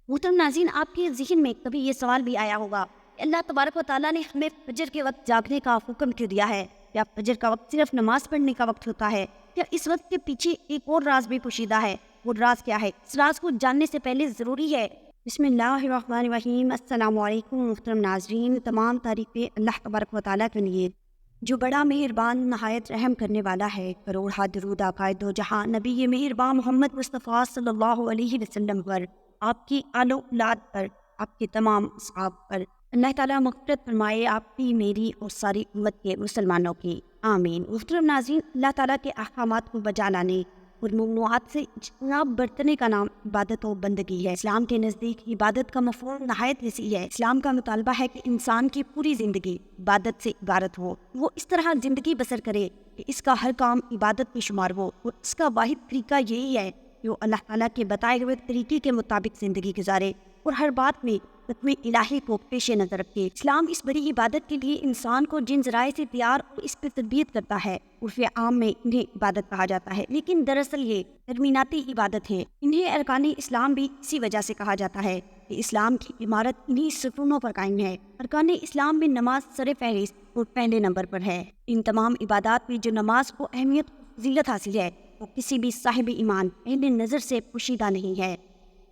محترم ناظرین، آپ کے ذہن میں کبھی یہ سوال بھی آیا ہوگا کہ اللہ تبارک و تعالیٰ نے ہمیں فجر کے وقت جاگنے کا حکم کیوں دیا ہے؟ یا فجر کا وقت صرف نماز پڑھنے کا وقت ہوتا ہے؟ یا اس وقت کے پیچھے ایک اور راز بھی پوشیدہ ہے؟ وہ راز کیا ہے؟ اس راز کو جاننے سے پہلے ضروری ہے بسم اللہ الرحمن الرحیم۔ السلام علیکم محترم ناظرین، تمام تعریفیں اللہ تبارک و تعالیٰ کے لیے جو بڑا مہربان نہایت رحم کرنے والا ہے۔ کروڑ درود آقائے دو جہاں نبی مہربان محمد مصطفیٰ صلی اللہ علیہ وسلم پر، آپ کی آل و اولاد پر، آپ کے تمام اصحاب پر اللہ تعالیٰ مغفرت فرمائے، آپ کی، میری اور ساری امت کے مسلمانوں کی، آمین۔ محترم ناظرین، اللہ تعالیٰ کے احکامات کو بجا لانے اور ممنوعات سے اجتناب برتنے کا نام عبادت و بندگی ہے۔ اسلام کے نزدیک عبادت کا مفہوم نہایت وسیع ہے۔ اسلام کا مطالبہ ہے کہ انسان کی پوری زندگی عبادت سے عبارت ہو، وہ اس طرح زندگی بسر کرے کہ اس کا ہر کام عبادت میں شمار ہو، اور اس کا واحد طریقہ یہی ہے کہ وہ اللہ تعالیٰ کے بتائے ہوئے طریقے کے مطابق زندگی گزارے اور ہر بات میں تقوی الہی کو پیش نظر رکھے۔ اسلام اس بڑی عبادت کے لیے انسان کو جن ذرائع سے تیار اور اس پہ تربیت کرتا ہے، عرف عام میں انہیں عبادت کہا جاتا ہے، لیکن دراصل یہ ترمیناتی عبادت ہے۔ انہیں ارکان اسلام بھی اسی وجہ سے کہا جاتا ہے کہ اسلام کی عمارت انہی ستونوں پر قائم ہے۔ ارکان اسلام میں نماز سر فہرست اور پہلے نمبر پر ہے۔ ان تمام عبادات میں جو نماز کو اہمیت و فضیلت حاصل ہے، وہ کسی بھی صاحب ایمان پہلے نظر سے پوشیدہ نہیں ہے۔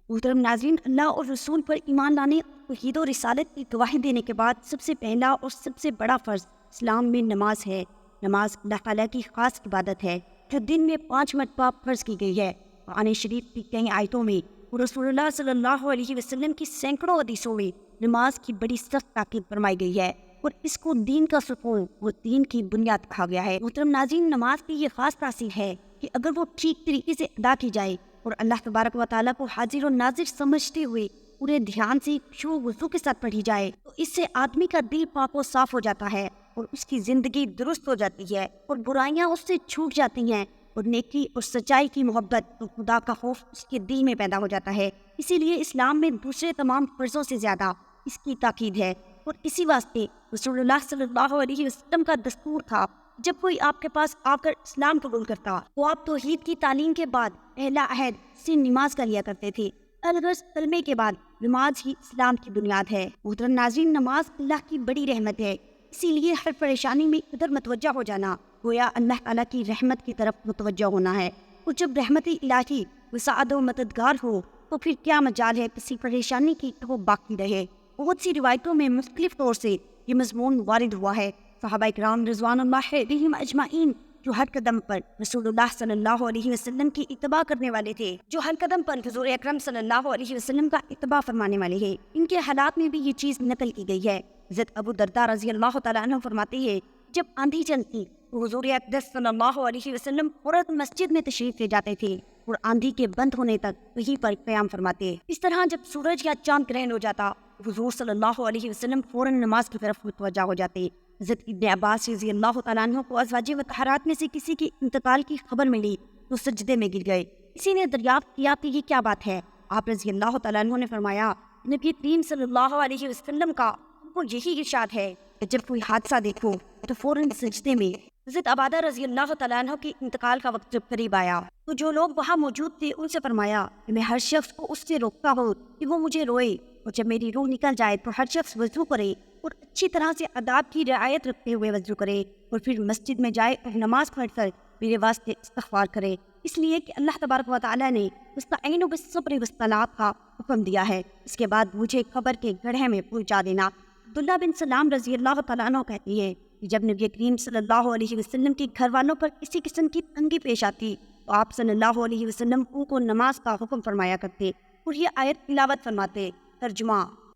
محترم ناظرین، اللہ اور رسول پر ایمان لانے اور توحید و رسالت کی گواہی دینے کے بعد سب سے پہلا اور سب سے بڑا فرض اسلام میں نماز ہے۔ نماز اللہ تعالیٰ کی خاص عبادت ہے جو دن میں 5 مرتبہ فرض کی گئی ہے۔ قرآن شریف کی کئی آیتوں میں اور رسول اللہ صلی اللہ علیہ وسلم کی سینکڑوں حدیثوں میں نماز کی بڑی سخت تاکید فرمائی گئی ہے، اور اس کو دین کا ستون اور دین کی بنیاد کہا گیا ہے۔ محترم ناظرین، نماز کی یہ خاص تاثیر ہے کہ اگر وہ ٹھیک طریقے سے ادا کی جائے اور اللہ تبارک و تعالیٰ کو حاضر و ناظر سمجھتے ہوئے پورے دھیان سے خشوع و وضو کے ساتھ پڑھی جائے، تو اس سے آدمی کا دل پاک و صاف ہو جاتا ہے اور اس کی زندگی درست ہو جاتی ہے اور برائیاں اس سے چھوٹ جاتی ہیں، اور نیکی اور سچائی کی محبت اور خدا کا خوف اس کے دل میں پیدا ہو جاتا ہے۔ اسی لیے اسلام میں دوسرے تمام فرضوں سے زیادہ اس کی تاکید ہے، اور اسی واسطے رسول اللہ صلی اللہ علیہ وسلم کا دستور تھا جب کوئی آپ کے پاس آ کر اسلام قبول کرتا تو آپ توحید کی تعلیم کے بعد پہلا عہد سے نماز کا لیا کرتے تھے۔ الغرض کلمے کے بعد نماز ہی اسلام کی بنیاد ہے۔ محترم ناظرین، نماز اللہ کی بڑی رحمت ہے، اسی لیے ہر پریشانی میں ادھر متوجہ ہو جانا گویا اللہ تعالیٰ کی رحمت کی طرف متوجہ ہونا ہے، اور جب رحمت الہی وسعت و مددگار ہو تو پھر کیا مجال ہے کسی پریشانی کی کہ وہ باقی رہے۔ بہت سی روایتوں میں مختلف طور سے یہ مضمون وارد ہوا ہے۔ صحابہ کرام رضوان اللہ علیہم اجمعین جو ہر قدم پر رسول اللہ صلی اللہ علیہ وسلم کی اتباع کرنے والے تھے، جو ہر قدم پر حضور اکرم صلی اللہ علیہ وسلم کا اتباع فرمانے والے ہیں، ان کے حالات میں بھی یہ چیز نقل کی گئی ہے۔ حضرت ابو درداء رضی اللہ تعالیٰ عنہ فرماتے ہیں، جب آندھی چلتی تو حضور اقدس صلی اللہ علیہ وسلم فوراً مسجد میں تشریف لے جاتے تھے اور آندھی کے بند ہونے تک وہیں پر قیام فرماتے۔ اس طرح جب سورج یا چاند گرہن ہو جاتا، حضور صلی اللہ علیہ وسلم فوراً نماز کی طرف متوجہ ہو جاتے۔ حضرت ابن عباس رضی اللہ تعالیٰ عنہ کو ازواج مطہرات میں سے کسی کے انتقال کی خبر ملی تو سجدے میں گر گئے۔ کسی نے دریافت کیا کہ یہ کیا بات ہے؟ آپ رضی اللہ تعالیٰ عنہ نے فرمایا، نبی کریم صلی اللہ علیہ وسلم کا وہ یہی ارشاد ہے کہ جب کوئی حادثہ دیکھو تو فوراً سجدے میں۔ حضرت عبادہ رضی اللہ تعالیٰ عنہ کے انتقال کا وقت جب قریب آیا تو جو لوگ وہاں موجود تھے ان سے فرمایا کہ میں ہر شخص کو اس سے روکتا ہوں کہ وہ مجھے روئے، اور جب میری روح نکل جائے تو ہر شخص وضو کرے اور اچھی طرح سے آداب کی رعایت رکھتے ہوئے وضو کرے، اور پھر مسجد میں جائے اور نماز پڑھ کر میرے واسطے استغفار کرے، اس لیے کہ اللہ تبارک و تعالیٰ نے مستعینوا بالصبر والصلاۃ کا حکم دیا ہے۔ اس کے بعد مجھے قبر کے گڑھے میں پہنچا دینا۔ عبداللہ بن سلام رضی اللہ تعالیٰ عنہ کہتی ہے کہ جب نبی کریم صلی اللہ علیہ وسلم کے گھر والوں پر کسی قسم کی تنگی پیش آتی تو آپ صلی اللہ علیہ وسلم ان کو نماز کا حکم فرمایا کرتے اور یہ آیت تلاوت فرماتے۔ ترجمہ: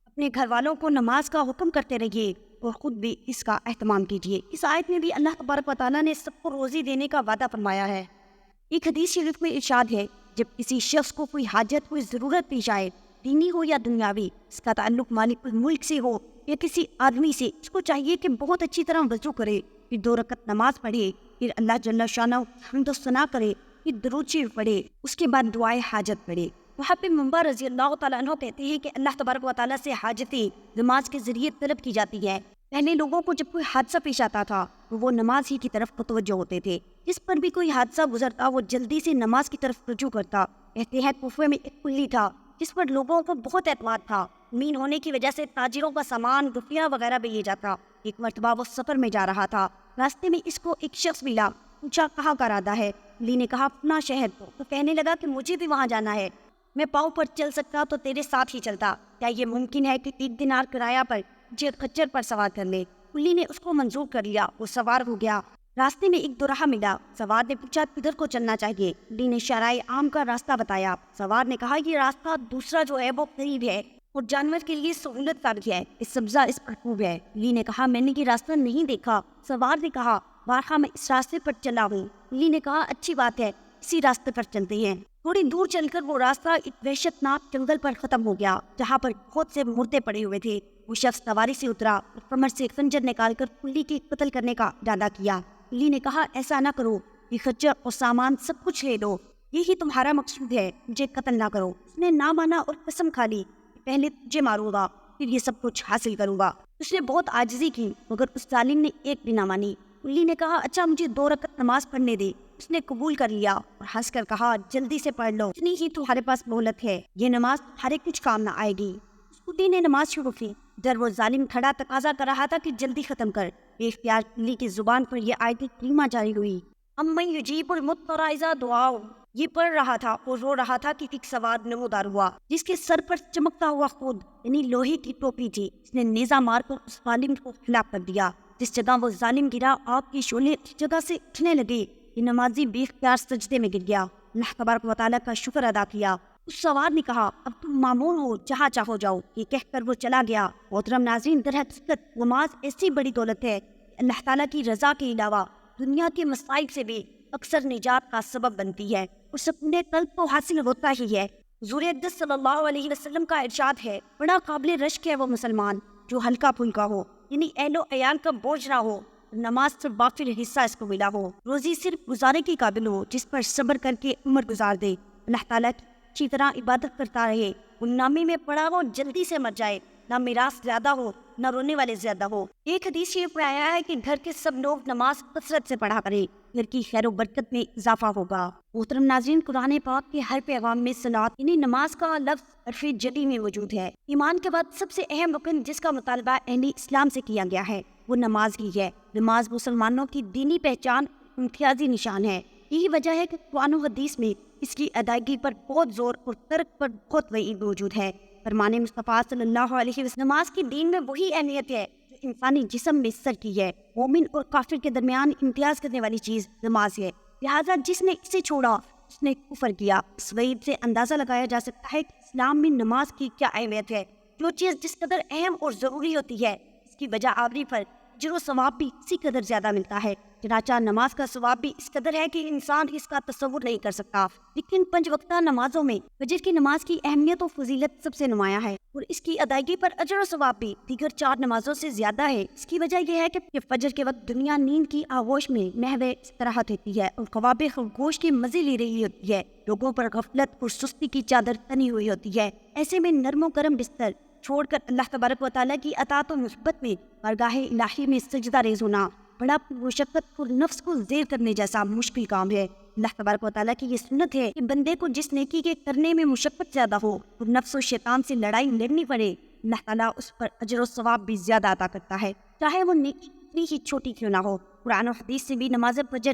اپنے گھر والوں کو نماز کا حکم کرتے رہیے اور خود بھی اس کا اہتمام کیجیے۔ اس آیت میں بھی اللہ تبارک و تعالیٰ نے سب کو روزی دینے کا وعدہ فرمایا ہے۔ ایک حدیث شریف میں ارشاد ہے، جب کسی شخص کو کوئی حاجت، کوئی ضرورت پیش آئے، دینی ہو یا دنیاوی، اس کا تعلق مالک الملک سے ہو یا کسی آدمی سے، اس کو چاہیے کہ بہت اچھی طرح وضو کرے، پھر 2 رکعت نماز پڑھے، پھر اللہ جل شانہ حمد و ثنا کرے، پھر درود شریف پڑھے، اس کے بعد دعائے حاجت پڑھے۔ وہاں پہ منبع رضی اللہ تعالیٰ عنہ کہتے ہیں کہ اللہ تبارک و تعالیٰ سے حاجتیں نماز کے ذریعے طلب کی جاتی ہے۔ پہلے لوگوں کو جب کوئی حادثہ پیش آتا تھا تو وہ نماز ہی کی طرف متوجہ ہوتے تھے، جس پر بھی کوئی حادثہ گزرتا وہ جلدی سے نماز کی طرف رجوع کرتا۔ کہتے ہیں کوفے میں ایک قلی تھا، جس پر لوگوں کو بہت اعتماد تھا۔ امین ہونے کی وجہ سے تاجروں کا سامان، روپیہ وغیرہ بھی لے جاتا۔ ایک مرتبہ وہ سفر میں جا رہا تھا، راستے میں اس کو ایک شخص ملا، پوچھا کہاں کا ارادہ ہے؟ علی نے کہا اپنا شہر کو۔ تو کہنے لگا کہ مجھے بھی وہاں جانا ہے، میں پاؤں پر چل سکتا تو تیرے ساتھ ہی چلتا، کیا یہ ممکن ہے کہ 1 دینار کرایہ پر مجھے خچر پر سوار کر لے؟ علی نے اس کو منظور کر لیا، وہ سوار ہو گیا۔ راستے میں ایک دوراہا ملا، سوار نے پوچھا کدھر کو چلنا چاہیے؟ علی نے شارع عام کا راستہ بتایا۔ سوار نے کہا یہ راستہ دوسرا جو ہے وہ قریب ہے اور جانور کے لیے سہولت کا بھی ہے، اس سبزہ اس پر خوب ہے۔ علی نے کہا میں نے یہ راستہ نہیں دیکھا۔ سوار نے کہا بارہا میں اس راستے پر چلا ہوں۔ علی نے کہا اچھی بات ہے، اسی راستے پر چلتے ہیں۔ تھوڑی دور چل کر وہ راستہ ایک وحشت ناک جنگل پر ختم ہو گیا، جہاں پر بہت سے مردے پڑے ہوئے تھے۔ وہ شخص سواری سے اترا اور کمر سے خنجر نکال کر علی کے قتل کرنے کا ارادہ کیا۔ علی نے کہا ایسا نہ کرو، یہ خچر اور سامان سب کچھ لے لو، یہی تمہارا مقصود ہے، مجھے قتل نہ کرو۔ اس نے نہ مانا اور قسم کھا لی، پہلے تجھے ماروں گا پھر یہ سب کچھ حاصل کروں گا۔ اس نے بہت عاجزی کی مگر اس ظالم نے ایک بھی نہ مانی۔ علی نے کہا اچھا مجھے 2 رکعت نماز پڑھنے دے۔ اس نے قبول کر لیا اور ہنس کر کہا جلدی سے پڑھ لو، اتنی ہی تمہارے پاس مہلت ہے، یہ نماز تمہارے کچھ کام نہ آئے گی۔ علی نے نماز شروع کی، ادھر وہ ظالم کھڑا تقاضا کر رہا تھا کہ جلدی ختم کر۔ بے اختیار علی کی زبان پر یہ آیت کریمہ جاری ہوئی، امن یجیب المضطر اذا دعاہ۔ یہ پڑھ رہا تھا اور رو رہا تھا کہ ایک سوار نمودار ہوا جس کے سر پر چمکتا ہوا خود یعنی لوہے کی ٹوپی تھی۔ اس نے نیزہ مار کر اس ظالم کو ہلاک کر دیا۔ جس جگہ وہ ظالم گرا آگ کی شعلے اس جگہ سے اٹھنے لگے۔ یہ نمازی بے اختیار سجدے میں گر گیا، اللہ تبارک و تعالیٰ کا شکر ادا کیا۔ اس سوار نے کہا اب تم مامون ہو، جہاں چاہو جاؤ، یہ کہہ کر وہ چلا گیا۔ محترم ناظرین، در حقیقت نماز ایسی بڑی دولت ہے کہ اللہ تعالیٰ کی رضا کے علاوہ دنیا کے مصائب سے بھی اکثر نجات کا سبب بنتی ہے اور سکون قلب تو حاصل ہوتا ہی ہے۔ حضور اقدس صلی اللہ علیہ وسلم کا ارشاد ہے بڑا قابل رشک ہے وہ مسلمان جو ہلکا پھلکا ہو، یعنی اہل و عیال کا بوجھ نہ ہو، نماز سے باقی حصہ اس کو ملا ہو، روزی صرف گزارے کے قابل ہو، جس پر صبر کر کے عمر گزار دے، اللہ تعالیٰ کی اچھی طرح عبادت کرتا رہے، غلامی میں پڑا ہو جلدی سے مر جائے، نہ میراث زیادہ ہو نہ رونے والے زیادہ ہو۔ ایک حدیث شریف میں آیا ہے کہ گھر کے سب لوگ نماز کثرت سے پڑھا کریں، گھر کی خیر و برکت میں اضافہ ہوگا۔ محترم ناظرین، قرآن پاک کے ہر پیغام میں صلاۃ یعنی نماز کا لفظ حرف جلی میں موجود ہے۔ ایمان کے بعد سب سے اہم رکن جس کا مطالبہ اہل اسلام سے کیا گیا ہے وہ نماز ہی ہے۔ نماز مسلمانوں کی دینی پہچان امتیازی نشان ہے۔ یہی وجہ ہے کہ قرآن و حدیث میں اس کی ادائیگی پر بہت زور اور ترک پر بہت وعید موجود ہے۔ فرمان مصطفیٰ صلی اللہ علیہ وسلم، نماز کی دین میں وہی اہمیت ہے جو انسانی جسم میں سر کی ہے۔ مومن اور کافر کے درمیان امتیاز کرنے والی چیز نماز ہے، لہٰذا جس نے اسے چھوڑا اس نے کفر کیا۔ اس وعید سے اندازہ لگایا جا سکتا ہے کہ اسلام میں نماز کی کیا اہمیت ہے۔ جو چیز جس قدر اہم اور ضروری ہوتی ہے اس کی بجا آوری پر اجر و ثواب بھی اسی قدر زیادہ ملتا ہے۔ چنانچہ نماز کا ثواب بھی اس قدر ہے کہ انسان اس کا تصور نہیں کر سکتا۔ لیکن 5 وقتہ نمازوں میں فجر کی نماز کی اہمیت و فضیلت سب سے نمایاں ہے اور اس کی ادائیگی پر اجر و ثواب بھی دیگر 4 نمازوں سے زیادہ ہے۔ اس کی وجہ یہ ہے کہ فجر کے وقت دنیا نیند کی آغوش میں محو استراحت ہوتی ہے اور خواب خرگوش کے مزے لے رہی ہوتی ہے۔ لوگوں پر غفلت اور سستی کی چادر تنی ہوئی ہوتی ہے۔ ایسے میں نرم و گرم بستر چھوڑ کر اللہ تبارک و تعالیٰ کی اطاعت و محبت میں بارگاہ الہی میں سجدہ ریز ہونا بڑا مشقت اور نفس کو زیر کرنے جیسا مشکل کام ہے۔ اللہ تبارک و تعالیٰ کی یہ سنت ہے کہ بندے کو جس نیکی کے کرنے میں مشقت زیادہ ہو اور نفس و شیطان سے لڑائی لڑنی پڑے، اللہ تعالیٰ اس پر اجر و ثواب بھی زیادہ عطا کرتا ہے، چاہے وہ نیکی کتنی ہی چھوٹی کیوں نہ ہو۔ قرآن و حدیث سے بھی نماز فجر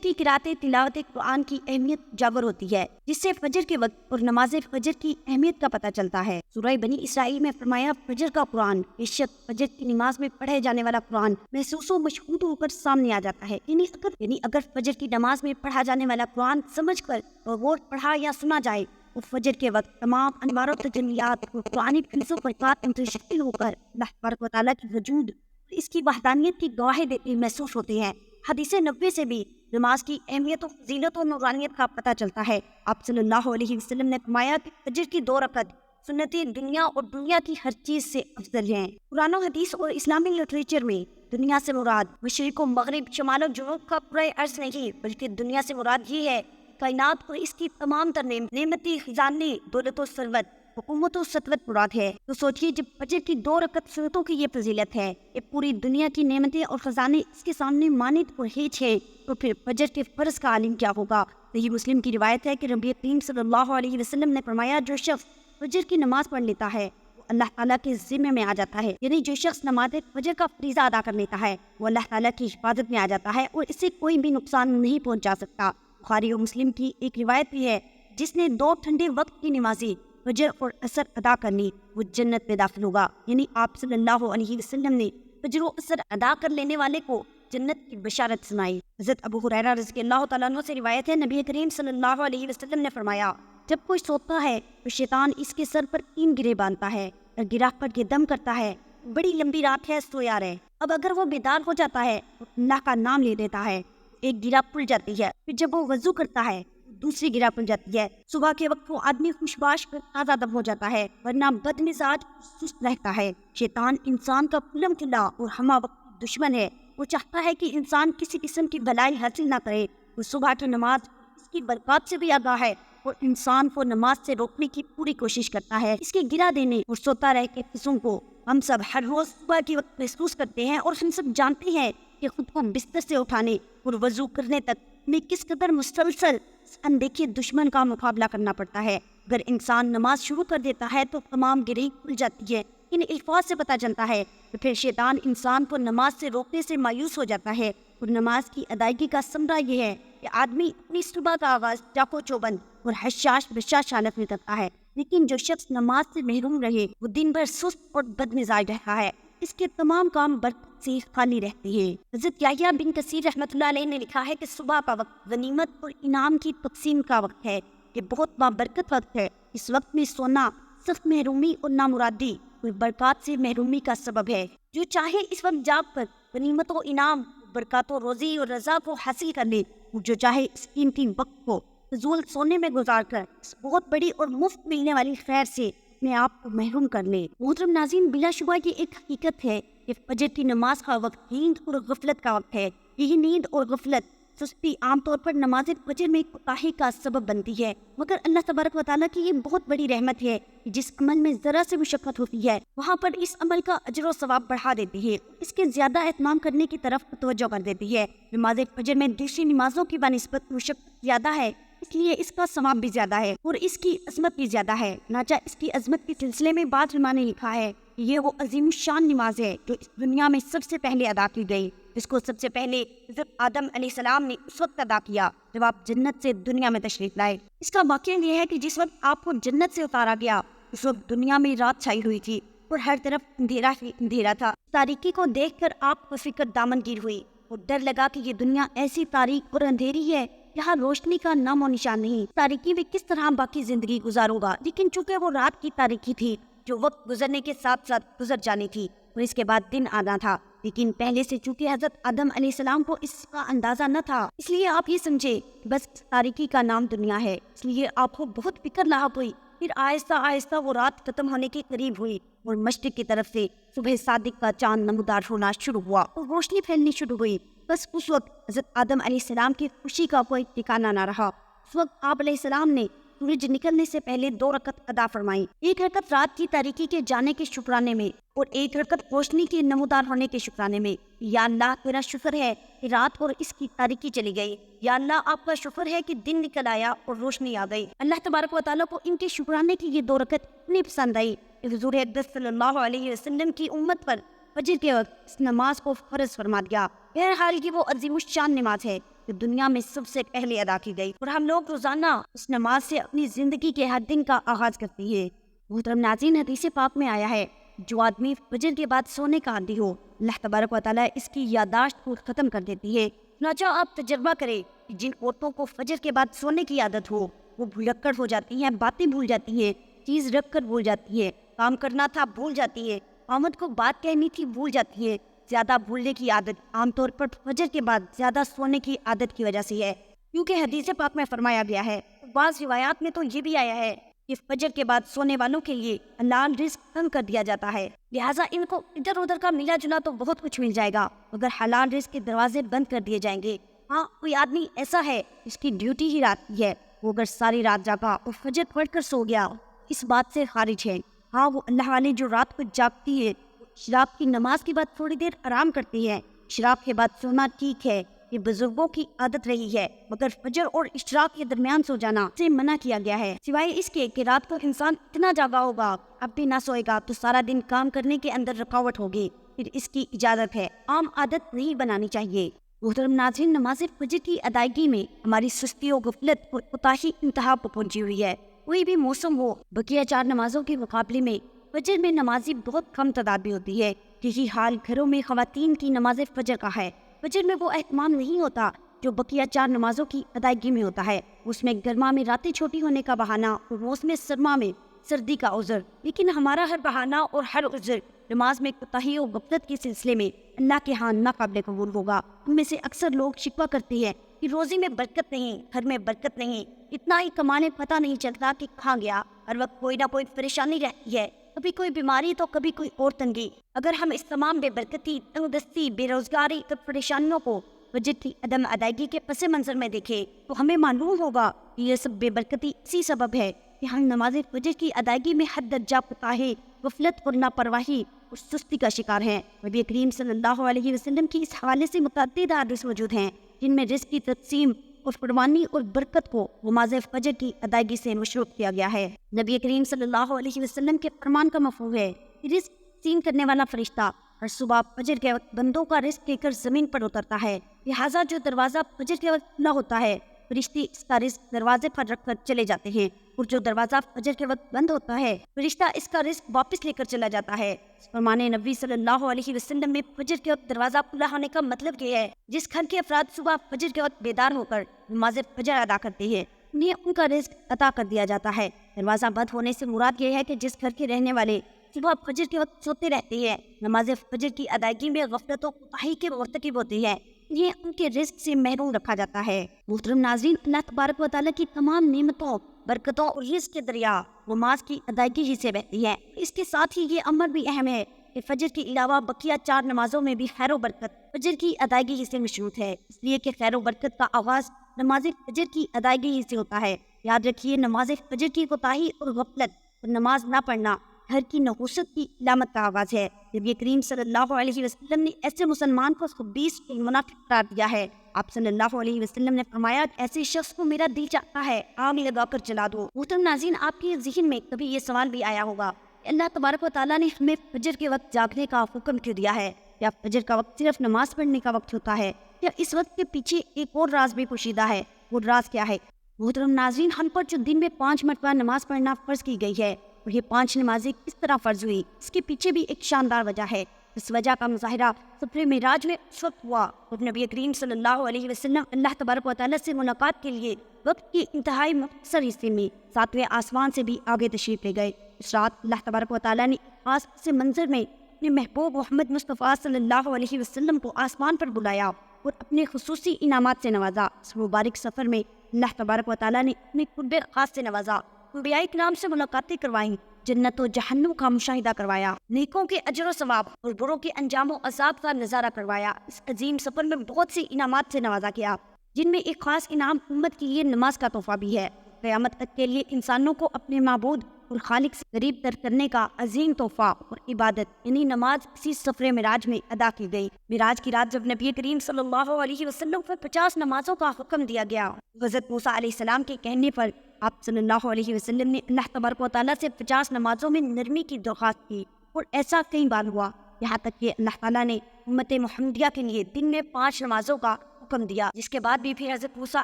کی قرأت تلاوت قرآن کی اہمیت اجاگر ہوتی ہے، جس سے فجر کے وقت اور نماز فجر کی اہمیت کا پتہ چلتا ہے۔ سورہ بنی اسرائیل میں فرمایا فجر کا قرآن، بے شک فجر کی نماز میں پڑھے جانے والا قرآن محسوس و مشہود ہو کر سامنے آ جاتا ہے۔ یعنی اگر فجر کی نماز میں پڑھا جانے والا قرآن سمجھ کر اور پڑھا یا سنا جائے وہ فجر کے وقت تمام انوار و تجلیات اور قرآنی فیض و برکات منتشر ہو کر اللہ تبارک و تعالیٰ کی وجود اس کی وحدانیت کی گواہی دیتے محسوس ہوتے ہیں۔ حدیث نبوی سے بھی نماز کی اہمیت و فضیلت و نورانیت کا پتہ چلتا ہے۔ آپ صلی اللہ علیہ وسلم نے فرمایا کہ فجر کی 2 رکعت سنتیں دنیا اور دنیا کی ہر چیز سے افضل ہیں۔ قرآن و حدیث اور اسلامی لٹریچر میں دنیا سے مراد مشرق و مغرب، شمال و جنوب کا پورا عرض نہیں، بلکہ دنیا سے مراد یہ ہے کائنات اور اس کی تمام تر نعمتی خزانے، دولت و ثروت، حکومت و سطوت مراد ہے۔ تو سوچئے جب فجر کی 2 رکعت سنتوں کی یہ فضیلت ہے، یہ پوری دنیا کی نعمتیں اور خزانے اس کے سامنے مانند اور ہیچ ہے، تو پھر فجر کے فرض کا عالم کیا ہوگا۔ صحیح مسلم کی روایت ہے کہ نبی کریم صلی اللہ علیہ وسلم نے فرمایا جو شخص فجر کی نماز پڑھ لیتا ہے وہ اللہ تعالیٰ کے ذمے میں آ جاتا ہے، یعنی جو شخص نماز فجر کا فریضہ ادا کر لیتا ہے وہ اللہ تعالیٰ کی حفاظت میں آ جاتا ہے اور اسے کوئی بھی نقصان نہیں پہنچا سکتا۔ بخاری و مسلم کی ایک روایت بھی ہے، جس نے 2 ٹھنڈے وقت کی نمازیں فجر اور عصر ادا کرنی وہ جنت میں داخل ہوگا، یعنی آپ صلی اللہ علیہ وسلم نے فجر و عصر ادا کر لینے والے کو جنت کی بشارت سنائی۔ حضرت ابو ہریرہ رضی اللہ تعالیٰ عنہ سے روایت ہے، نبی کریم صلی اللہ علیہ وسلم نے فرمایا، جب کوئی سوتا ہے تو شیطان اس کے سر پر 3 گرے باندھتا ہے اور گرہ پر کے دم کرتا ہے، بڑی لمبی رات ہے، سویا رہے۔ اب اگر وہ بیدار ہو جاتا ہے تو اللہ کا نام لے لیتا ہے، ایک گرہ کھل جاتی ہے، پھر جب وہ وضو کرتا ہے دوسری گرہ کھل جاتی ہے۔ صبح کے وقت وہ آدمی خوشباش کر تازہ دم ہو جاتا ہے، ورنہ بد مزاج سست رہتا ہے۔ شیطان انسان کا کھلم کھلا اور ہمہ وقت دشمن ہے، وہ چاہتا ہے کہ انسان کسی قسم کی بھلائی حاصل نہ کرے۔ وہ صبح کی نماز اس کی برکات سے بھی آگاہ ہے اور انسان کو نماز سے روکنے کی پوری کوشش کرتا ہے۔ اس کے گرا دینے اور سوتا رہ کے قسم کو ہم سب ہر روز صبح کے وقت محسوس کرتے ہیں، اور ہم سب جانتے ہیں کہ خود کو بستر سے اٹھانے اور وضو کرنے تک میں کس قدر مسلسل اندیکھے دشمن کا مقابلہ کرنا پڑتا ہے۔ اگر انسان نماز شروع کر دیتا ہے تو تمام گرہیں کھل جاتی ہے۔ ان الفاظ سے پتہ چلتا ہے کہ پھر شیطان انسان کو نماز سے روکنے سے مایوس ہو جاتا ہے، اور نماز کی ادائیگی کا ثمرہ یہ ہے کہ آدمی اپنی صبح کا آغاز چاق و چوبند اور حشاش بشاش حالت میں کرتا ہے، لیکن جو شخص نماز سے محروم رہے وہ دن بھر سست اور بد مزاج رہتا ہے، اس کے تمام کام برکت سے خالی رہتے ہیں۔ حضرت یحییٰ بن کثیر رحمۃ اللہ علیہ نے لکھا ہے کہ صبح کا وقت غنیمت اور انعام کی تقسیم کا وقت ہے، یہ بہت بابرکت وقت ہے۔ اس وقت میں سونا سخت محرومی اور نامرادی اور برکات سے محرومی کا سبب ہے۔ جو چاہے اس وقت جاگ کر غنیمت و انعام، برکات و روزی اور رضا کو حاصل کر لے، اور جو چاہے اس قیمتی وقت کو فضول سونے میں گزار کر اس بہت بڑی اور مفت ملنے والی خیر سے اپنے آپ کو محروم کر لے۔ محترم ناظرین، بلا شبہ یہ ایک حقیقت ہے کہ فجر کی نماز کا وقت نیند اور غفلت کا وقت ہے۔ یہی نیند اور غفلت سستی عام طور پر نماز فجر میں کوتاہی کا سبب بنتی ہے، مگر اللہ تبارک و تعالیٰ کی یہ بہت بڑی رحمت ہے کہ جس عمل میں ذرا سے مشقت ہوتی ہے وہاں پر اس عمل کا اجر و ثواب بڑھا دیتی ہے، اس کے زیادہ اہتمام کرنے کی طرف توجہ کر دیتی ہے۔ نماز فجر میں دوسری نمازوں کی بنسبت مشقت زیادہ ہے، اس لیے اس کا ثواب بھی زیادہ ہے اور اس کی عظمت بھی زیادہ ہے۔ چنانچہ اس کی عظمت کے سلسلے میں بعض علماء نے لکھا ہے کہ یہ وہ عظیم الشان نماز ہے جو اس دنیا میں سب سے پہلے ادا کی گئی، جس کو سب سے پہلے حضرت آدم علیہ السلام نے اس وقت ادا کیا جب آپ جنت سے دنیا میں تشریف لائے۔ اس کا واقعہ یہ ہے کہ جس وقت آپ کو جنت سے اتارا گیا اس وقت دنیا میں رات چھائی ہوئی تھی اور ہر طرف اندھیرا ہی اندھیرا تھا۔ تاریکی کو دیکھ کر آپ کو فکر دامن گیر ہوئی اور ڈر لگا کہ یہ دنیا ایسی تاریک اور اندھیری ہے، یہاں روشنی کا نام و نشان نہیں، تاریکی میں کس طرح باقی زندگی گزاروں گا۔ لیکن چونکہ وہ رات کی تاریکی تھی جو وقت گزرنے کے ساتھ ساتھ گزر جانی تھی اور اس کے بعد دن آنا تھا، لیکن پہلے سے چونکہ حضرت آدم علیہ السلام کو اس کا اندازہ نہ تھا، اس لیے آپ یہ سمجھے بس تاریکی کا نام دنیا ہے، اس لیے آپ کو بہت فکر لاحق ہوئی۔ پھر آہستہ آہستہ وہ رات ختم ہونے کے قریب ہوئی اور مشرق کی طرف سے صبح صادق کا چاند نمودار ہونا شروع ہوا اور روشنی پھیلنی شروع ہوئی۔ بس اس وقت حضرت آدم علیہ السلام کی خوشی کا کوئی ٹھکانہ نہ رہا۔ اس وقت آپ علیہ السلام نے سورج نکلنے سے پہلے 2 رکعت ادا فرمائی، ایک رکعت رات کی تاریکی کے جانے کے شکرانے میں اور ایک رکعت روشنی کے نمودار ہونے کے شکرانے میں۔ یا اللہ تیرا شکر ہے کہ رات اور اس کی تاریکی چلی گئی، یا اللہ آپ کا شکر ہے کہ دن نکل آیا اور روشنی آ گئی۔ اللہ تبارک و تعالیٰ کو ان کے شکرانے کی یہ 2 رکعت اتنی پسند آئی کہ حضور اقدس صلی اللہ علیہ وسلم کی امت پر فجر کے وقت اس نماز کو فرض فرما دیا۔ بہرحال کی وہ عظیم الشان نماز ہے جو دنیا میں سب سے پہلے ادا کی گئی اور ہم لوگ روزانہ اس نماز سے اپنی زندگی کے ہر دن کا آغاز کرتی ہے۔ محترم ناظرین، حدیث پاک میں آیا ہے جو آدمی فجر کے بعد سونے کا عادی ہو اللہ تبارک و تعالیٰ اس کی یادداشت کو ختم کر دیتی ہے۔ چنانچہ آپ تجربہ کریں کہ جن عورتوں کو فجر کے بعد سونے کی عادت ہو وہ بھلکڑ ہو جاتی ہیں، باتیں بھول جاتی ہیں، چیز رکھ کر بھول جاتی ہے، کام کرنا تھا بھول جاتی ہے، آمد کو بات کہنی تھی بھول جاتی ہے۔ زیادہ بھولنے کی عادت عام طور پر فجر کے بعد زیادہ سونے کی عادت کی وجہ سے ہے، کیونکہ حدیث پاک میں فرمایا گیا ہے، بعض روایات میں تو یہ بھی آیا ہے کہ فجر کے بعد سونے والوں کے لیے حلال رزق کم کر دیا جاتا ہے، لہٰذا ان کو ادھر ادھر کا ملا جلا تو بہت کچھ مل جائے گا مگر حلال رزق کے دروازے بند کر دیے جائیں گے۔ ہاں، کوئی آدمی ایسا ہے جس کی ڈیوٹی ہی رات کی ہے، وہ اگر ساری رات جاگا اور فجر پڑھ کر سو گیا اس بات سے خارج ہے۔ ہاں، وہ اللہ والے جو رات کو جاگتی ہے، شراب کی نماز کے بعد تھوڑی دیر آرام کرتی ہے، شراب کے بعد سونا ٹھیک ہے، یہ بزرگوں کی عادت رہی ہے، مگر فجر اور اشراق کے درمیان سو جانا سے منع کیا گیا ہے، سوائے اس کے کہ رات کو انسان اتنا جاگا ہوگا اب بھی نہ سوئے گا تو سارا دن کام کرنے کے اندر رکاوٹ ہوگی، پھر اس کی اجازت ہے، عام عادت نہیں بنانی چاہیے۔ محترم ناظرین، نماز فجر کی ادائیگی میں ہماری سستی و غفلت اور کوتاہی انتہا پر پہنچی ہوئی ہے۔ کوئی بھی موسم ہو، بقیہ 4 نمازوں کے مقابلے میں فجر میں نمازی بہت کم تعداد میں ہوتی ہے۔ یہی حال گھروں میں خواتین کی نماز فجر کا ہے۔ فجر میں وہ اہتمام نہیں ہوتا جو بقیہ 4 نمازوں کی ادائیگی میں ہوتا ہے، اس میں گرما میں راتیں چھوٹی ہونے کا بہانہ اور موسم سرما میں سردی کا عذر، لیکن ہمارا ہر بہانہ اور ہر عذر نماز میں کوتاہی و غفلت کے سلسلے میں اللہ کے ہاں ناقابل قبول ہوگا۔ ہم میں سے اکثر لوگ شکوہ کرتے ہیں کہ روزی میں برکت نہیں، گھر میں برکت نہیں، اتنا ہی کمانے پتہ نہیں چلتا کہ کہاں گیا، ہر وقت کوئی نہ کوئی پریشانی رہتی ہے، کبھی کوئی بیماری تو کبھی کوئی اور تنگی۔ اگر ہم اس تمام بے برکتی، تنگ دستی، بے روزگاری اور پریشانیوں کو فجر کی عدم ادائیگی کے پس منظر میں دیکھیں تو ہمیں معلوم ہوگا کہ یہ سب بے برکتی اسی سبب ہے کہ ہم نماز فجر کی ادائیگی میں حد درجہ کوتاہی، غفلت اور لاپرواہی اور سستی کا شکار ہیں۔ نبی کریم صلی اللہ علیہ وسلم کی اس حوالے سے متعدد حدیث موجود ہیں جن میں رزق کی تقسیم اور فراوانی اور برکت کو نماز فجر کی ادائیگی سے مشروط کیا گیا ہے۔ نبی کریم صلی اللہ علیہ وسلم کے فرمان کا مفہوم ہے کہ رزق تقسیم کرنے والا فرشتہ ہر صبح فجر کے وقت بندوں کا رزق لے کر زمین پر اترتا ہے، لہٰذا جو دروازہ فجر کے وقت کھلا ہوتا ہے فرشتے اس کا رزق دروازے پر رکھ کر چلے جاتے ہیں، اور جو دروازہ فجر کے وقت بند ہوتا ہے فرشتہ اس کا رزق واپس لے کر چلا جاتا ہے۔ فرمان نبی صلی اللہ علیہ وسلم میں فجر کے وقت دروازہ کھلا ہونے کا مطلب یہ ہے جس گھر کے افراد صبح فجر کے وقت بیدار ہو کر نماز فجر ادا کرتے ہیں انہیں ان کا رزق عطا کر دیا جاتا ہے۔ دروازہ بند ہونے سے مراد یہ ہے کہ جس گھر کے رہنے والے صبح فجر کے وقت سوتے رہتے ہیں، نماز فجر کی ادائیگی میں غفلت و کوتاہی کے مرتکب ہوتے ہیں، انہیں ان کے رزق سے محروم رکھا جاتا ہے۔ محترم ناظرین، اللہ تبارک و تعالیٰ کی تمام نعمتوں، برکتوں اور رزق کے دریا نماز کی ادائیگی ہی سے بہتی ہے۔ اس کے ساتھ ہی یہ امر بھی اہم ہے کہ فجر کے علاوہ بقیہ 4 نمازوں میں بھی خیر و برکت فجر کی ادائیگی ہی سے مشروط ہے، اس لیے کہ خیر و برکت کا آغاز نماز فجر کی ادائیگی ہی سے ہوتا ہے۔ یاد رکھیے، نماز فجر کی کوتاہی اور غفلت اور نماز نہ پڑھنا گھر کی نحوست کی علامت کا آغاز ہے۔ نبی کریم صلی اللہ علیہ وسلم نے ایسے مسلمان کو خبیث اور منافق قرار دیا ہے۔ آپ صلی اللہ علیہ وسلم نے فرمایا، ایسے شخص کو میرا دل چاہتا ہے آگ لگا کر جلا دو۔ محترم ناظرین، آپ کے ذہن میں کبھی یہ سوال بھی آیا ہوگا کہ اللہ تبارک و تعالیٰ نے ہمیں فجر کے وقت جاگنے کا حکم کیوں دیا ہے؟ یا فجر کا وقت صرف نماز پڑھنے کا وقت ہوتا ہے؟ یا اس وقت کے پیچھے ایک اور راز بھی پوشیدہ ہے؟ وہ راز کیا ہے؟ محترم ناظرین، ہم پر جو دن میں 5 مرتبہ نماز پڑھنا فرض کی گئی ہے اور یہ 5 نمازیں کس طرح فرض ہوئی، اس کے پیچھے بھی ایک شاندار وجہ ہے۔ اس وجہ کا مظاہرہ سفر معراج میں اس وقت ہوا اور نبی کریم صلی اللہ علیہ وسلم اللہ تبارک و تعالیٰ سے ملاقات کے لیے وقت کے انتہائی مختصر حصے میں 7ویں آسمان سے بھی آگے تشریف لے گئے۔ اس رات اللہ تبارک و تعالیٰ نے خاص سے منظر میں اپنے محبوب محمد مصطفیٰ صلی اللہ علیہ وسلم کو آسمان پر بلایا اور اپنے خصوصی انعامات سے نوازا۔ اس مبارک سفر میں اللہ تبارک و تعالیٰ نے اپنے قرب خاص سے نوازا، انبیاء کرام سے ملاقاتیں کروائیں، جنت و جہنم کا مشاہدہ کروایا، نیکوں کے اجر و ثواب اور بروں کے انجام و عذاب کا نظارہ کروایا۔ اس عظیم سفر میں بہت سی انعامات سے نوازا کیا، جن میں ایک خاص انعام امت کے لیے نماز کا تحفہ بھی ہے۔ قیامت تک کے لیے انسانوں کو اپنے معبود اور خالق سے قریب تر کرنے کا عظیم تحفہ اور عبادت یعنی نماز اسی سفر معراج میں ادا کی گئی۔ معراج کی رات جب نبی کریم صلی اللہ علیہ وسلم پر 50 نمازوں کا حکم دیا گیا، حضرت موسیٰ علیہ السلام کے کہنے پر آپ صلی اللہ علیہ وسلم نے اللہ تبارک و تعالیٰ سے 50 نمازوں میں نرمی کی درخواست کی، اور ایسا کئی بار ہوا، یہاں تک کہ اللہ تعالیٰ نے امت محمدیہ کے لیے دن میں 5 نمازوں کا حکم دیا، جس کے بعد بھی پھر حضرت موسیٰ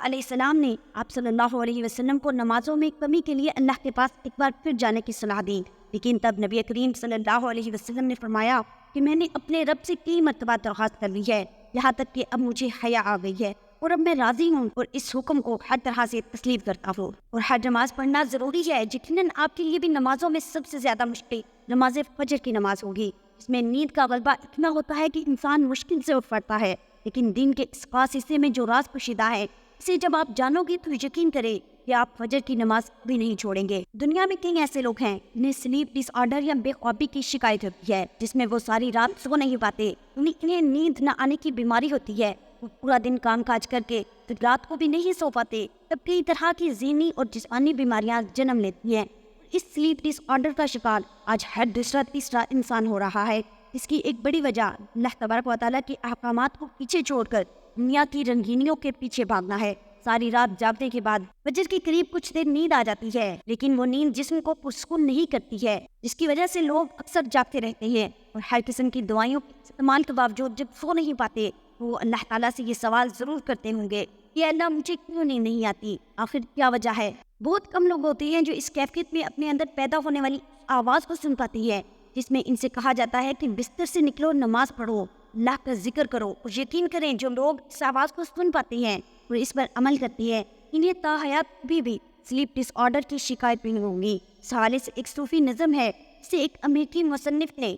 علیہ السلام نے آپ صلی اللہ علیہ وسلم کو نمازوں میں کمی کے لیے اللہ کے پاس ایک بار پھر جانے کی صلاح دی، لیکن تب نبی کریم صلی اللہ علیہ وسلم نے فرمایا کہ میں نے اپنے رب سے کئی مرتبہ درخواست کر لی ہے، یہاں تک کہ اب مجھے حیا آ گئی ہے اور اب میں راضی ہوں اور اس حکم کو ہر طرح سے تسلیم کرتا ہوں، اور ہر نماز پڑھنا ضروری ہے۔ یقیناً آپ کے لیے بھی نمازوں میں سب سے زیادہ مشکل نماز فجر کی نماز ہوگی، اس میں نیند کا غلبہ اتنا ہوتا ہے کہ انسان مشکل سے اٹھ پڑتا ہے، لیکن دن کے اس خاص حصے میں جو راز پوشیدہ ہے اسے جب آپ جانو گے تو یقین کرے کہ آپ فجر کی نماز بھی نہیں چھوڑیں گے۔ دنیا میں کئی ایسے لوگ ہیں جنہیں سلیپ ڈس آرڈر یا بے خوابی کی شکایت ہوتی ہے، جس میں وہ ساری رات سو نہیں پاتے، انہیں نیند نہ آنے کی بیماری ہوتی ہے، وہ پورا دن کام کاج کر کے رات کو بھی نہیں سو پاتے، تب کئی طرح کی ذہنی اور جسمانی بیماریاں جنم لیتی ہیں۔ اس سلیپ ڈس آرڈر کا شکار آج ہر دوسرا تیسرا انسان ہو رہا ہے۔ اس کی ایک بڑی وجہ اللہ تبارک و تعالیٰ کے احکامات کو پیچھے چھوڑ کر دنیا کی رنگینیوں کے پیچھے بھاگنا ہے۔ ساری رات جاگنے کے بعد فجر کے قریب کچھ دیر نیند آ جاتی ہے، لیکن وہ نیند جسم کو پرسکون نہیں کرتی ہے، جس کی وجہ سے لوگ اکثر جاگتے رہتے ہیں اور ہر قسم کی دوائیوں کے استعمال کے باوجود جب سو نہیں پاتے وہ اللہ تعالیٰ سے یہ سوال ضرور کرتے ہوں گے کہ اللہ مجھے کیوں نیند نہیں آتی، آخر کیا وجہ ہے؟ بہت کم لوگ ہوتے ہیں جو اس کیفیت میں اپنے اندر پیدا ہونے والی آواز کو سن پاتی ہے، جس میں ان سے کہا جاتا ہے کہ بستر سے نکلو، نماز پڑھو، اللہ کا ذکر کرو۔ اور یقین کریں جو لوگ اس آواز کو سن پاتے ہیں اور اس پر عمل کرتی ہے، انہیں تا حیات بھی سلیپ ڈس آرڈر کی شکایت نہیں ہوگی۔ اس حوالے سے ایک صوفی نظم ہے جسے ایک امریکی مصنف نے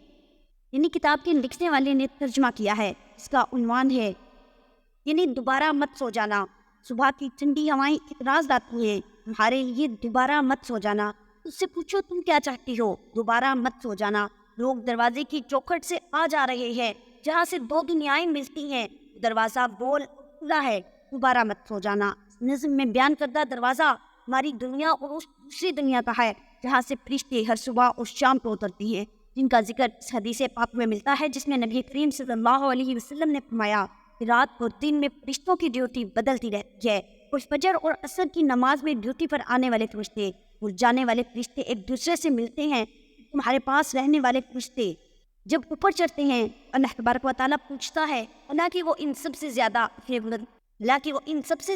یعنی کتاب کے لکھنے والے نے ترجمہ کیا ہے۔ اس کا عنوان ہے یعنی دوبارہ مت سو جانا۔ صبح کی ٹھنڈی ہوائیں اعتراض لاتی ہیں تمہارے لیے دوبارہ مت سو جانا۔ اس سے پوچھو تم کیا چاہتی ہو؟ دوبارہ مت سو جانا۔ لوگ دروازے کی چوکھٹ سے آ جا رہے ہیں جہاں سے دو دنیایں ملتی ہیں، دروازہ گول کھلا ہے، دوبارہ مت سو جانا۔ نظم میں بیان کردہ دروازہ ہماری دنیا اور اس دوسری دنیا کا ہے جہاں سے فرشتے ہر صبح اور شام کو اترتی ہیں، جن کا ذکر اس حدیث پاک میں ملتا ہے جس میں نبی کریم صلی اللہ علیہ وسلم نے فرمایا کہ رات اور دن میں فرشتوں کی ڈیوٹی بدلتی رہتی ہے، اور فجر اور عصر کی نماز میں ڈیوٹی پر آنے والے فرشتے اور جانے والے فرشتے ایک دوسرے سے ملتے ہیں۔ تمہارے پاس رہنے والے فرشتے جب اوپر چڑھتے ہیں، اللہ تبارک و تعالیٰ پوچھتا ہے حالانکہ وہ ان سب سے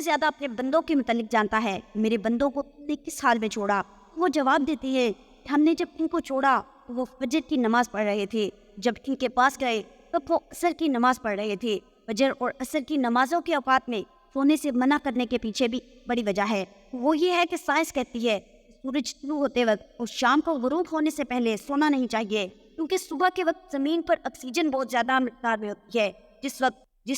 زیادہ اپنے بندوں کے متعلق جانتا ہے، میرے بندوں کو تم نے کس حال میں چھوڑا؟ وہ جواب دیتے ہیں کہ ہم نے جب ان کو چھوڑا تو وہ فجر کی نماز پڑھ رہے تھے، جب ان کے پاس گئے تب وہ عصر کی نماز پڑھ رہے تھے۔ فجر اور عصر کی نمازوں کے اوقات میں سونے سے منع کرنے کے پیچھے بھی بڑی وجہ ہے، وہ یہ ہے کہ سائنس کہتی ہے سورج طلوع ہوتے وقت اور شام کو غروب ہونے سے پہلے سونا نہیں چاہیے، کیونکہ صبح کے وقت زمین پر آکسیجن بہت زیادہ مقدار میں ہوتی ہے، جس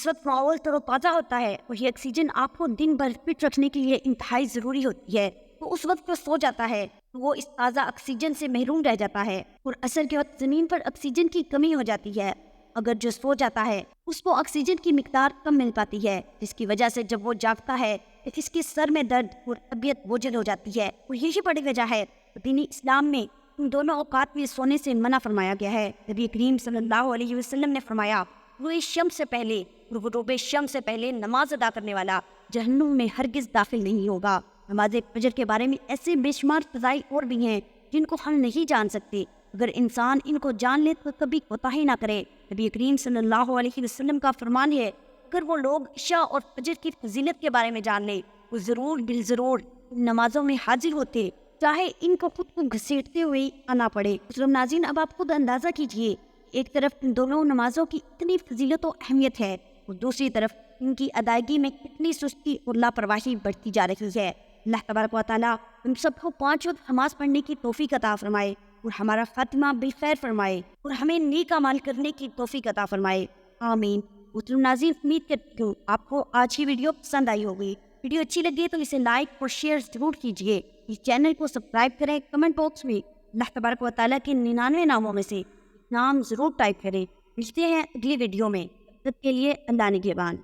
وقت ماحول تر و تازہ ہوتا ہے، اور یہ آکسیجن آپ کو دن بھر فٹ رکھنے کے لیے انتہائی ضروری ہوتی ہے، تو اس وقت جو سو جاتا ہے تو وہ اس تازہ آکسیجن سے محروم رہ جاتا ہے، اور عصر کے وقت زمین پر آکسیجن کی کمی ہو جاتی ہے، اگر جو سو جاتا ہے اس کو آکسیجن کی مقدار کم مل پاتی ہے، جس کی وجہ سے جب وہ جاگتا ہے تو اس کے سر میں درد اور طبیعت بوجھل ہو جاتی ہے، اور یہی بڑی وجہ ہے دینی اسلام میں ان دونوں اوقات میں سونے سے منع فرمایا گیا ہے۔ نبی کریم صلی اللہ علیہ وسلم نے فرمایا طلوع شمس سے پہلے اور غروب شمس سے پہلے نماز ادا کرنے والا جہنم میں ہرگز داخل نہیں ہوگا۔ نماز فجر کے بارے میں ایسے بے شمار فضائل اور بھی ہیں جن کو ہم نہیں جان سکتے، اگر انسان ان کو جان لے تو کبھی کوتاہی نہ کرے۔ نبی کریم صلی اللہ علیہ وسلم کا فرمان ہے اگر وہ لوگ عشاء اور فجر کی فضیلت کے بارے میں جان لے وہ ضرور بالضرور نمازوں میں حاضر ہوتے، چاہے ان کو خود کو گھسیٹتے ہوئے آنا پڑے۔ محترم ناظرین، اب آپ خود اندازہ کیجئے ایک طرف ان دونوں نمازوں کی اتنی فضیلت و اہمیت ہے اور دوسری طرف ان کی ادائیگی میں کتنی سستی اور لاپرواہی بڑھتی جا رہی ہے۔ اللہ تبارک و تعالیٰ ہم سب کو 5 وقت نماز پڑھنے کی توفیق عطا فرمائے اور ہمارا خاتمہ بالخیر فرمائے اور ہمیں نیک اعمال کرنے کی توفیق عطا فرمائے، آمین۔ محترم ناظرین، امید کرتی ہوں آپ کو آج کی ویڈیو پسند آئی ہوگی۔ ویڈیو اچھی لگی تو اسے لائک اور شیئر ضرور کیجیے، اس چینل کو سبسکرائب کریں، کمنٹ باکس میں اللہ تبارک و تعالیٰ کے 99 ناموں میں سے نام ضرور ٹائپ کریں۔ ملتے ہیں اگلی ویڈیو میں، تب تک کے لیے اللہ نگہبان۔